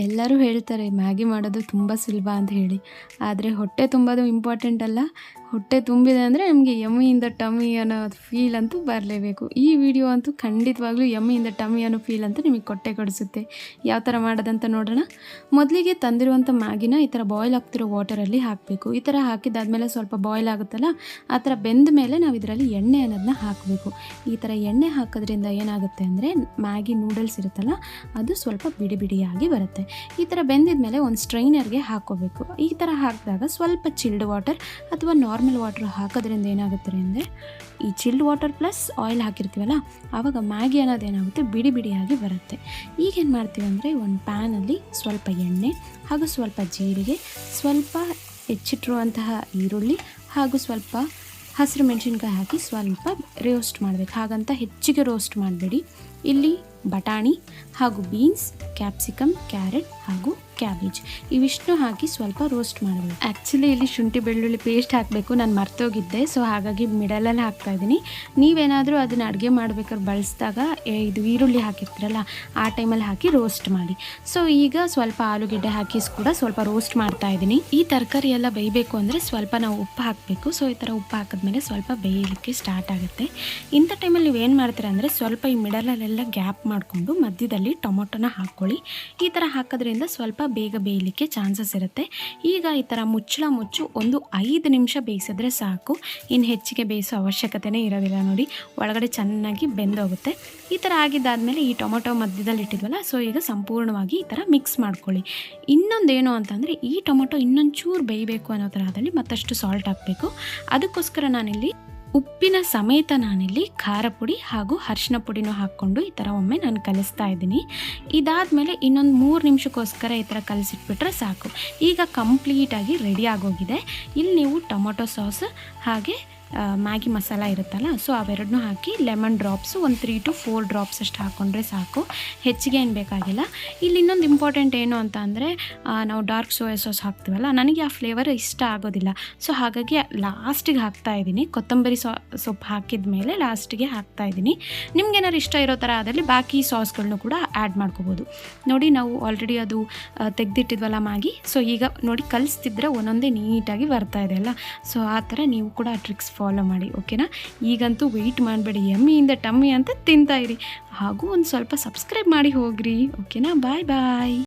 ಎಲ್ಲರೂ ಹೇಳ್ತಾರೆ ಮ್ಯಾಗಿ ಮಾಡೋದು ತುಂಬ ಸುಲಭ ಅಂತ ಹೇಳಿ. ಆದರೆ ಹೊಟ್ಟೆ ತುಂಬೋದು ಇಂಪಾರ್ಟೆಂಟ್ ಅಲ್ಲ, ಹೊಟ್ಟೆ ತುಂಬಿದೆ ಅಂದರೆ ನಮಗೆ ಯಮ್ಮಿಯಿಂದ ಟಮ್ಮಿ ಅನ್ನೋ ಫೀಲ್ ಅಂತೂ ಬರಲೇಬೇಕು. ಈ ವಿಡಿಯೋ ಅಂತೂ ಖಂಡಿತವಾಗ್ಲೂ ಯಮ್ಮಿಯಿಂದ ಟಮ್ಮಿ ಅನ್ನೋ ಫೀಲ್ ಅಂತೂ ನಿಮಗೆ ಕೊಟ್ಟೆ ಕೊಡಿಸುತ್ತೆ. ಯಾವ ಥರ ಮಾಡೋದಂತ ನೋಡೋಣ. ಮೊದಲಿಗೆ ತಂದಿರುವಂಥ ಮ್ಯಾಗಿನ ಈ ಥರ ಬಾಯ್ಲ್ ಆಗ್ತಿರೋ ವಾಟರಲ್ಲಿ ಹಾಕಬೇಕು. ಈ ಥರ ಹಾಕಿದ್ದಾದಮೇಲೆ ಸ್ವಲ್ಪ ಬಾಯ್ಲ್ ಆಗುತ್ತಲ್ಲ, ಆ ಥರ ಬೆಂದ ಮೇಲೆ ನಾವು ಇದರಲ್ಲಿ ಎಣ್ಣೆ ಅನ್ನೋದನ್ನ ಹಾಕಬೇಕು. ಈ ಥರ ಎಣ್ಣೆ ಹಾಕೋದ್ರಿಂದ ಏನಾಗುತ್ತೆ ಅಂದರೆ ಮ್ಯಾಗಿ ನೂಡಲ್ಸ್ ಇರುತ್ತಲ್ಲ ಅದು ಸ್ವಲ್ಪ ಬಿಡಿ ಬಿಡಿಯಾಗಿ ಬರುತ್ತೆ. ಈ ಥರ ಬೆಂದಿದ ಮೇಲೆ ಒಂದು ಸ್ಟ್ರೈನರ್ಗೆ ಹಾಕ್ಕೋಬೇಕು. ಈ ಥರ ಹಾಕಿದಾಗ ಸ್ವಲ್ಪ ಚಿಲ್ಡ್ ವಾಟರ್ ಅಥವಾ ನಾರ್ಮಲ್ ವಾಟರ್ ಹಾಕೋದ್ರಿಂದ ಏನಾಗುತ್ತೆ ಅಂದರೆ ಈ ಚಿಲ್ಡ್ ವಾಟರ್ ಪ್ಲಸ್ ಆಯಿಲ್ ಹಾಕಿರ್ತೀವಲ್ಲ ಆವಾಗ ಮ್ಯಾಗಿ ಅನ್ನೋದೇನಾಗುತ್ತೆ ಬಿಡಿ ಬಿಡಿಯಾಗಿ ಬರುತ್ತೆ. ಈಗೇನು ಮಾಡ್ತೀವಿ ಅಂದರೆ ಒಂದು ಪ್ಯಾನಲ್ಲಿ ಸ್ವಲ್ಪ ಎಣ್ಣೆ ಹಾಗೂ ಸ್ವಲ್ಪ ಜೀರಿಗೆ, ಸ್ವಲ್ಪ ಹೆಚ್ಚಿಟ್ಟಿರುವಂತಹ ಈರುಳ್ಳಿ ಹಾಗೂ ಸ್ವಲ್ಪ ಹಸಿರು ಮೆಣಸಿನ್ಕಾಯಿ ಹಾಕಿ ಸ್ವಲ್ಪ ರೋಸ್ಟ್ ಮಾಡಬೇಕು. ಹಾಗಂತ ಹೆಚ್ಚಿಗೆ ರೋಸ್ಟ್ ಮಾಡಬೇಡಿ. ಇಲ್ಲಿ ಬಟಾಣಿ ಹಾಗೂ ಬೀನ್ಸ್, ಕ್ಯಾಪ್ಸಿಕಮ್, ಕ್ಯಾರೆಟ್ ಹಾಗೂ ಕ್ಯಾಬೇಜ್ ಇವಿಷ್ಟು ಹಾಕಿ ಸ್ವಲ್ಪ ರೋಸ್ಟ್ ಮಾಡಬೇಕು. ಆ್ಯಕ್ಚುಲಿ ಇಲ್ಲಿ ಶುಂಠಿ ಬೆಳ್ಳುಳ್ಳಿ ಪೇಸ್ಟ್ ಹಾಕಬೇಕು, ನಾನು ಮರ್ತೋಗಿದ್ದೆ. ಸೊ ಹಾಗಾಗಿ ಮಿಡಲಲ್ಲಿ ಹಾಕ್ತಾಯಿದ್ದೀನಿ. ನೀವೇನಾದರೂ ಅದನ್ನು ಅಡುಗೆ ಮಾಡ್ಬೇಕಾದ್ರೆ ಬಳಸಿದಾಗ ಇದು ಈರುಳ್ಳಿ ಹಾಕಿರ್ತೀರಲ್ಲ ಆ ಟೈಮಲ್ಲಿ ಹಾಕಿ ರೋಸ್ಟ್ ಮಾಡಿ. ಸೊ ಈಗ ಸ್ವಲ್ಪ ಆಲೂಗೆಡ್ಡೆ ಹಾಕಿ ಕೂಡ ಸ್ವಲ್ಪ ರೋಸ್ಟ್ ಮಾಡ್ತಾಯಿದ್ದೀನಿ. ಈ ತರಕಾರಿ ಎಲ್ಲ ಬೇಯಬೇಕು ಅಂದರೆ ಸ್ವಲ್ಪ ನಾವು ಉಪ್ಪು ಹಾಕಬೇಕು. ಸೊ ಈ ಥರ ಉಪ್ಪು ಹಾಕಿದ್ಮೇಲೆ ಸ್ವಲ್ಪ ಬೇಯಲಿಕ್ಕೆ ಸ್ಟಾರ್ಟ್ ಆಗುತ್ತೆ. ಇಂಥ ಟೈಮಲ್ಲಿ ನೀವೇನು ಮಾಡ್ತೀರಾ ಅಂದರೆ ಸ್ವಲ್ಪ ಈ ಮಿಡಲಲ್ಲೆಲ್ಲ ಗ್ಯಾಪ್ ಮಾಡಿಕೊಂಡು ಮಧ್ಯದಲ್ಲಿ ಟೊಮೊಟೊನ ಹಾಕ್ಕೊಳ್ಳಿ. ಈ ಥರ ಹಾಕೋದ್ರಿಂದ ಸ್ವಲ್ಪ ಬೇಗ ಬೇಯಲಿಕ್ಕೆ ಚಾನ್ಸಸ್ ಇರುತ್ತೆ. ಈಗ ಈ ಥರ ಮುಚ್ಚು ಒಂದು 5 ನಿಮಿಷ ಬೇಯಿಸಿದ್ರೆ ಸಾಕು. ಇನ್ನು ಹೆಚ್ಚಿಗೆ ಬೇಯಿಸೋ ಅವಶ್ಯಕತೆನೇ ಇರೋದಿಲ್ಲ. ನೋಡಿ ಒಳಗಡೆ ಚೆನ್ನಾಗಿ ಬೆಂದೋಗುತ್ತೆ. ಈ ಥರ ಆಗಿದ್ದಾದಮೇಲೆ ಈ ಟೊಮೊಟೊ ಮಧ್ಯದಲ್ಲಿ ಇಟ್ಟಿದ್ವಲ್ಲ, ಸೊ ಈಗ ಸಂಪೂರ್ಣವಾಗಿ ಈ ಥರ ಮಿಕ್ಸ್ ಮಾಡ್ಕೊಳ್ಳಿ. ಇನ್ನೊಂದೇನು ಅಂತಂದರೆ ಈ ಟೊಮೊಟೊ ಇನ್ನೊಂಚೂರು ಬೇಯಬೇಕು ಅನ್ನೋ ಥರದಲ್ಲಿ ಮತ್ತಷ್ಟು ಸಾಲ್ಟ್ ಹಾಕಬೇಕು. ಅದಕ್ಕೋಸ್ಕರ ನಾನಿಲ್ಲಿ ಉಪ್ಪಿನ ಸಮೇತ ನಾನಿಲ್ಲಿ ಖಾರ ಪುಡಿ ಹಾಗೂ ಅರಿಶಿನ ಪುಡಿನೂ ಹಾಕ್ಕೊಂಡು ಈ ಥರ ಒಮ್ಮೆ ನಾನು ಕಲಿಸ್ತಾ ಇದ್ದೀನಿ. ಇದಾದಮೇಲೆ ಇನ್ನೊಂದು 3 ನಿಮಿಷಕ್ಕೋಸ್ಕರ ಈ ಥರ ಕಲಿಸಿಟ್ಬಿಟ್ರೆ ಸಾಕು. ಈಗ ಕಂಪ್ಲೀಟಾಗಿ ರೆಡಿ ಆಗೋಗಿದೆ. ಇಲ್ಲಿ ನೀವು ಟೊಮೊಟೊ ಸಾಸ್ ಹಾಗೆ ಮ್ಯಾಗಿ ಮಸಾಲ ಇರುತ್ತಲ್ಲ, ಸೊ ಅವೆರಡನ್ನೂ ಹಾಕಿ ಲೆಮನ್ ಡ್ರಾಪ್ಸು ಒಂದು 3 to 4 ಡ್ರಾಪ್ಸ್ ಅಷ್ಟು ಹಾಕ್ಕೊಂಡ್ರೆ ಸಾಕು. ಹೆಚ್ಚಿಗೆ ಏನು ಬೇಕಾಗಿಲ್ಲ. ಇಲ್ಲಿ ಇನ್ನೊಂದು ಇಂಪಾರ್ಟೆಂಟ್ ಏನು ಅಂತ ಅಂದರೆ ನಾವು ಡಾರ್ಕ್ ಸೋಯಾ ಸಾಸ್ ಹಾಕ್ತೀವಲ್ಲ, ನನಗೆ ಆ ಫ್ಲೇವರ್ ಇಷ್ಟ ಆಗೋದಿಲ್ಲ. ಸೊ ಹಾಗಾಗಿ ಲಾಸ್ಟಿಗೆ ಹಾಕ್ತಾಯಿದ್ದೀನಿ. ಕೊತ್ತಂಬರಿ ಸೊಪ್ಪು ಹಾಕಿದ ಮೇಲೆ ಲಾಸ್ಟಿಗೆ ಹಾಕ್ತಾಯಿದ್ದೀನಿ. ನಿಮ್ಗೇನಾದ್ರು ಇಷ್ಟ ಇರೋ ಥರ ಆದಲ್ಲಿ ಬಾಕಿ ಸಾಸ್ಗಳನ್ನೂ ಕೂಡ ಆ್ಯಡ್ ಮಾಡ್ಕೋಬೋದು. ನೋಡಿ ನಾವು ಆಲ್ರೆಡಿ ಅದು ತೆಗೆದಿಟ್ಟಿದ್ವಲ್ಲ ಮ್ಯಾಗಿ, ಸೊ ಈಗ ನೋಡಿ ಕಲಿಸ್ತಿದ್ರೆ ಒಂದೊಂದೇ ನೀಟಾಗಿ ಬರ್ತಾಯಿದೆ ಅಲ್ಲ. ಸೊ ಆ ಥರ ನೀವು ಕೂಡ ಆ ಟ್ರಿಕ್ಸ್ ಫಾಲೋ ಮಾಡಿ, ಓಕೆನಾ. ಈಗಂತೂ ವೆಯ್ಟ್ ಮಾಡಬೇಡಿ, ಯಮ್ಮಿಯಿಂದ ಟಮ್ಮಿ ಅಂತ ತಿಂತಾ ಇರಿ. ಹಾಗೂ ಒಂದು ಸ್ವಲ್ಪ ಸಬ್ಸ್ಕ್ರೈಬ್ ಮಾಡಿ ಹೋಗ್ರಿ, ಓಕೆನಾ. ಬಾಯ್ ಬಾಯ್.